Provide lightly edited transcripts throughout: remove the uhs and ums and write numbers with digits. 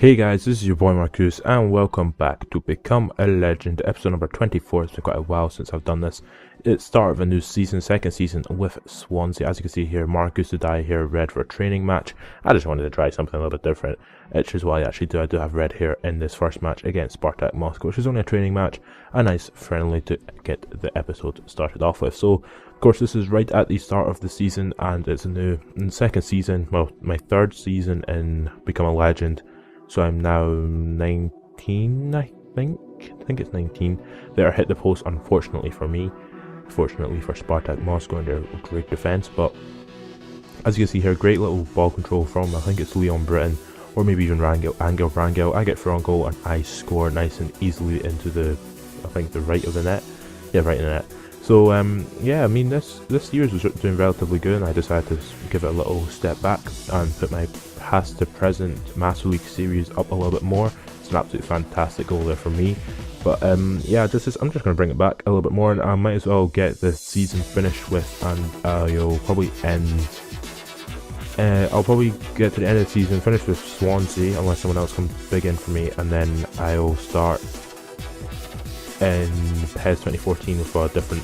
Hey guys, this is your boy Markcoos and welcome back to Become a Legend, episode number 24. It's been quite a while since I've done this. It's start of a new season, second season with Swansea. As you can see here, Markcoos to die here, red for a training match. I just wanted to try something a little bit different, which is why I do have red here in this first match against Spartak Moscow, which is only a training match, a nice friendly to get the episode started off with. So, of course, this is right at the start of the season and it's a new second season, well, my third season in Become a Legend. So I'm now 19, I think it's 19. They are hit the post, unfortunately for me. Fortunately for Spartak Moscow and their great defence. But as you can see here, great little ball control from, I think it's Leon Britton, or maybe even Angel Rangel. I get through on goal and I score nice and easily into the, I think the right of the net. Yeah, right in the net. So yeah, I mean this year's was doing relatively good and I decided to give it a little step back and put my past to present Master League series up a little bit more. It's an absolutely fantastic goal there for me. But yeah, I'm just going to bring it back a little bit more and I might as well get the season finished with, and you'll probably end, I'll probably get to the end of the season, finish with Swansea unless someone else comes big in for me, and then I'll start in PES 2014 with a different,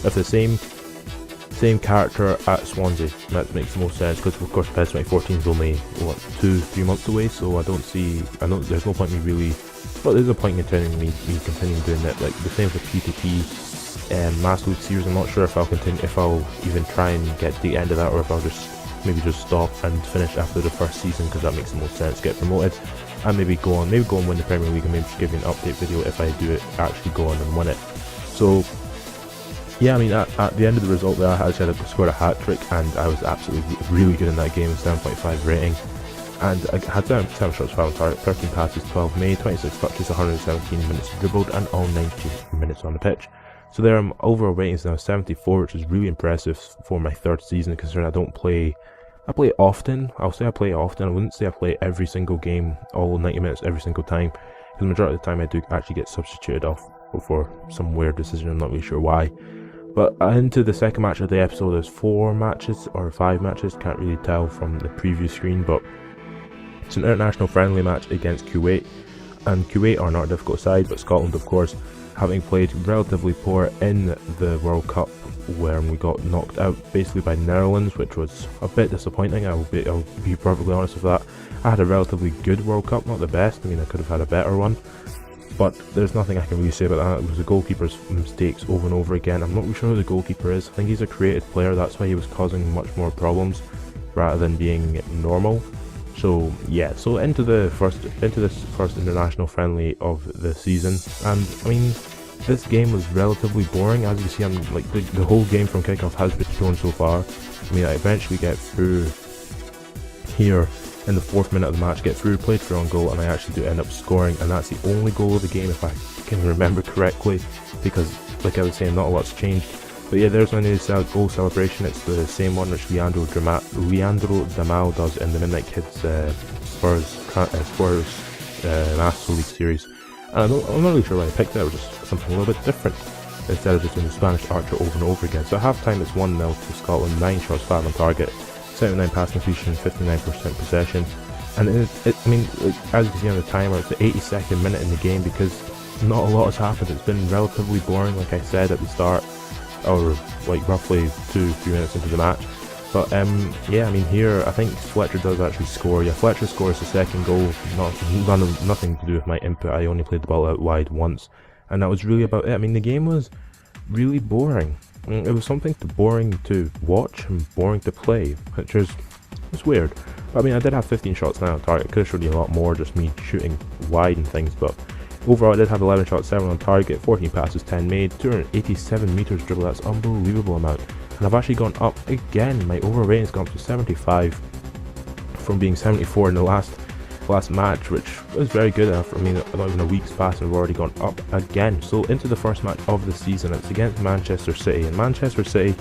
with the same character at Swansea. That makes the most sense because of course PES 2014 is only what 2-3 months away, so there's no point in me really, well, there's a point in continuing me continuing doing it. Like the same with PTP and Master League series. I'm not sure if I'll continue, if I'll even try and get to the end of that, or if I'll just stop and finish after the first season, because that makes the most sense. Get promoted and maybe go on win the Premier League, and maybe just give you an update video if I do it, actually go on and win it. So yeah, I mean at the end of the result there, I actually scored a hat-trick and I was absolutely really good in that game, 7.5 rating, and I had 7 shots, 5 on target, 13 passes, 12 made, 26 touches, 117 minutes dribbled, and all 90 minutes on the pitch. So there, overall rating is now 74, which is really impressive for my third season, considering I play often. I'll say I play often. I wouldn't say I play every single game, all 90 minutes every single time, because the majority of the time I do actually get substituted off for some weird decision. I'm not really sure why. But into the second match of the episode, there's 4 matches or 5 matches, can't really tell from the preview screen, but it's an international friendly match against Kuwait, and Kuwait are not a difficult side, but Scotland, of course, having played relatively poor in the World Cup, where we got knocked out basically by Netherlands, which was a bit disappointing. I'll be perfectly honest with that. I had a relatively good World Cup, not the best. I mean, I could have had a better one, but there's nothing I can really say about that. It was the goalkeeper's mistakes over and over again. I'm not really sure who the goalkeeper is. I think he's a creative player, that's why he was causing much more problems rather than being normal. So yeah, so into this first international friendly of the season, and I mean, this game was relatively boring. As you see, I'm like the whole game from kickoff has been shown so far. I mean, I eventually get through here in the 4th minute of the match, played through on goal, and I actually do end up scoring, and that's the only goal of the game if I can remember correctly, because like I was saying, not a lot's changed. But yeah, there's my new goal celebration. It's the same one which Leandro Damal does in the Midnight Kids Spurs Master League series. And I'm not really sure why I picked it. It was just something a little bit different, instead of just doing the Spanish Archer over and over again. So at half time it's 1-0 to Scotland, 9 shots, 5 on target, 79 pass completion, 59% possession. And I mean, as you can see on the timer, it's the 82nd minute in the game, because not a lot has happened. It's been relatively boring, like I said at the start, or like roughly 2-3 minutes into the match. But yeah, I mean here I think Fletcher does actually score. Yeah, Fletcher scores the second goal. Nothing to do with my input. I only played the ball out wide once, and that was really about it. I mean, the game was really boring. It was something boring to watch and boring to play, which was weird. But I mean, I did have 15 shots now on target. Could have showed you a lot more, just me shooting wide and things, but overall I did have 11 shots, 7 on target, 14 passes, 10 made, 287 meters dribble. That's an unbelievable amount. And I've actually gone up again. My overall rating's gone up to 75 from being 74 in the last match, which was very good enough. I mean, not even a week's passed and we've already gone up again. So into the first match of the season, it's against Manchester City, and Manchester City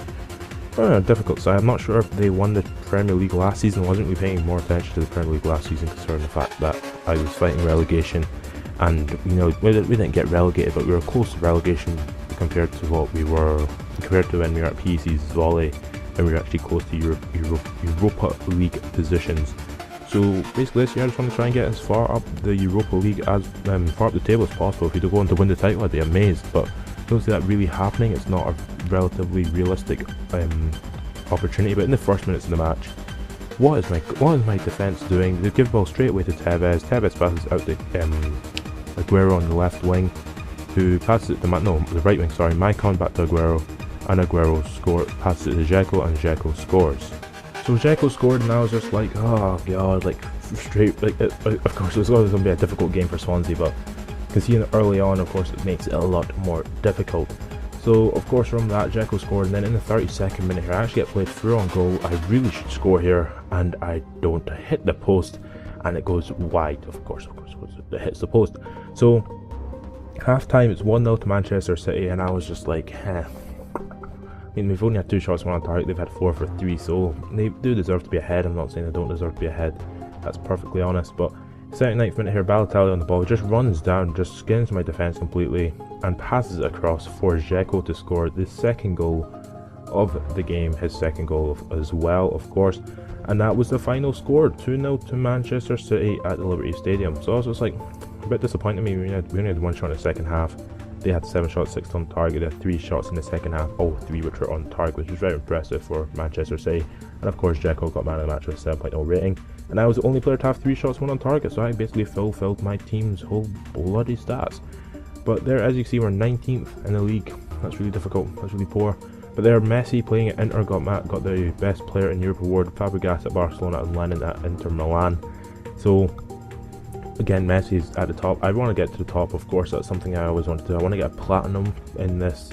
are a difficult side. I'm not sure if they won the Premier League last season. I wasn't really paying more attention to the Premier League last season, considering the fact that I was fighting relegation, and you know, we didn't get relegated, but we were close to relegation compared to when we were at PES Volley, and we were actually close to Europa League positions. So So basically this year I just want to try and get as far up the Europa League as far up the table as possible. If we do go on to win the title, I'd be amazed, but I don't see that really happening. It's not a relatively realistic opportunity. But in the first minutes of the match, what is my defence doing? They give the ball straight away to Tevez. Tevez passes out to Aguero on the left wing, who passes it to the right wing, sorry, Markcoos back to Aguero, and Aguero passes it to Dzeko, and Dzeko scores. So Dzeko scored, and I was just like, oh god, like straight, like of course it was always going to be a difficult game for Swansea, but conceding early on, of course, it makes it a lot more difficult. So of course from that, Dzeko scored, and then in the 32nd minute here, I actually get played through on goal. I really should score here, and I don't hit the post, and it goes wide. Of course, it hits the post. So half time, it's 1-0 to Manchester City, and I was just like, I mean, we've only had 2 shots on target, they've had 4 for 3, so they do deserve to be ahead. I'm not saying they don't deserve to be ahead, that's perfectly honest, but 79th minute here, Balotelli on the ball, just runs down, just skins my defence completely, and passes it across for Dzeko to score the second goal of the game, his second goal as well, of course, and that was the final score, 2-0 to Manchester City at the Liberty Stadium. So I was just like, a bit disappointed me, we only had 1 shot in the second half. They had 7 shots, 6 on target. They had 3 shots in the second half, all 3 which were on target, which was very impressive for Manchester City. And of course, Dzeko got man of the match with a 7.0 rating. And I was the only player to have 3 shots, 1 on target, so I basically fulfilled my team's whole bloody stats. But there, as you can see, we're 19th in the league. That's really difficult, that's really poor. But there, Messi playing at Inter got the best player in Europe award, Fabregas at Barcelona and Lennon at Inter Milan. So again, Messi is at the top. I want to get to the top, of course. That's something I always wanted to do. I want to get a platinum in this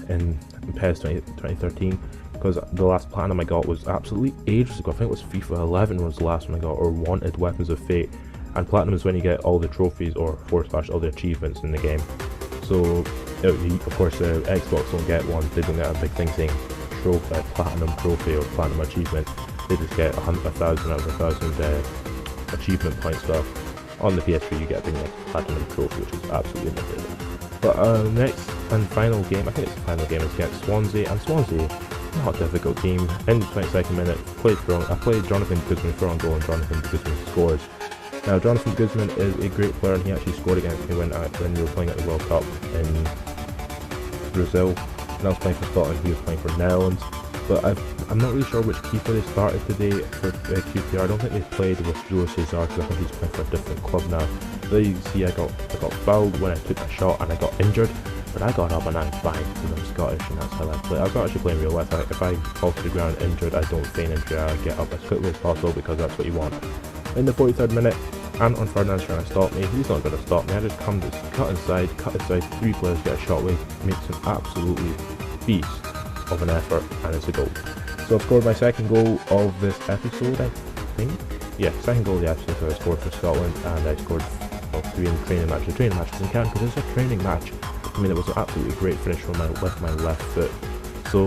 in PES 2013, because the last platinum I got was absolutely ages ago. I think it was FIFA 11 was the last one I got, or Wanted Weapons of Fate. And platinum is when you get all the trophies or / all the achievements in the game. So of course the Xbox don't get one. They don't get a big thing saying platinum trophy or platinum achievement. They just get 1,000 out of 1,000 achievement point stuff. On the PS3 you get a big platinum trophy, which is absolutely amazing. But next and final game, I think it's the final game, is against Swansea, and Swansea, not a difficult team. In the 22nd minute, I played Jonathan Guzman for on goal, and Jonathan Guzman scores. Now Jonathan Guzman is a great player, and he actually scored against me when we were playing at the World Cup in Brazil, and I was playing for Scotland, he was playing for Netherlands. But I'm not really sure which keeper they started today for QPR. I don't think they played with Julio Cesar, because I think he's playing for a different club now. So there you can see I got fouled when I took a shot, and I got injured, but I got up and I'm fine because I'm Scottish, and that's how I play. I was actually playing real life. If I fall to the ground injured, I don't feign injury, I get up as quickly as possible, because that's what you want. In the 43rd minute, Anton Ferdinand's trying to stop me. He's not going to stop me. I just cut inside, 3 players get a shot away, makes an absolutely beast of an effort, and it's a goal. So I've scored my second goal of this episode, I think. Yeah, second goal of the episode. So I scored for Scotland, and I scored 3 in the training match. The training match doesn't count because it's a training match. I mean, it was an absolutely great finish with my left foot. So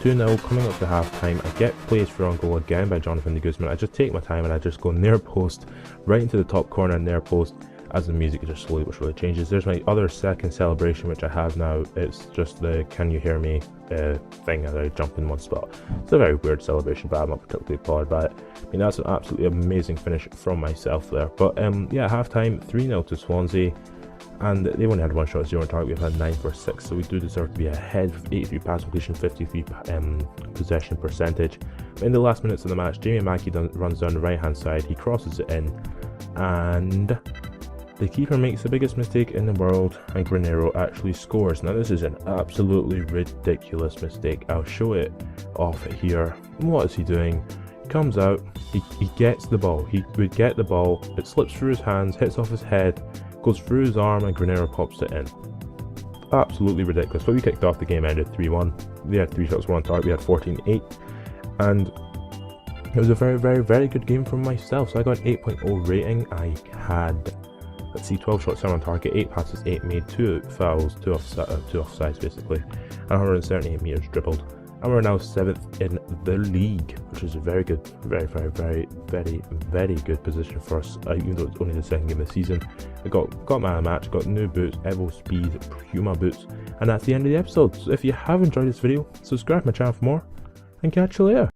2-0 coming up to half time. I get placed for on goal again by Jonathan Guzman. I just take my time and I just go near post, right into the top corner near post, as the music just slowly but surely changes. There's my other second celebration, which I have now. It's just the "Can you hear me" thing as I jump in one spot. It's a very weird celebration, but I'm not particularly applauded by it. I mean, that's an absolutely amazing finish from myself there. But yeah, half time, 3-0 to Swansea, and they only had 1 shot, 0 on target. We've had 9 for 6, so we do deserve to be ahead with 83 pass completion, 53 possession percentage. In the last minutes of the match, Jamie Mackie runs down the right hand side, he crosses it in, and the keeper makes the biggest mistake in the world, and Granero actually scores. Now this is an absolutely ridiculous mistake. I'll show it off here. What is he doing? He comes out, he gets the ball, he would get the ball, it slips through his hands, hits off his head, goes through his arm, and Granero pops it in. Absolutely ridiculous. But we kicked off, the game ended 3-1. They had 3 shots, 1 on target, we had 14-8, and it was a very, very, very good game from myself. So I got an 8.0 rating. I had, let's see, 12 shots, 7 on target, 8 passes, 8 made, 2 fouls, 2 offsides basically, and 178 meters dribbled. And we're now 7th in the league, which is a very good, very, very, very, very, very good position for us, even though it's only the second game of the season. I got man of the match, got new boots, Evo Speed, Puma boots, and that's the end of the episode. So if you have enjoyed this video, subscribe to my channel for more, and catch you later.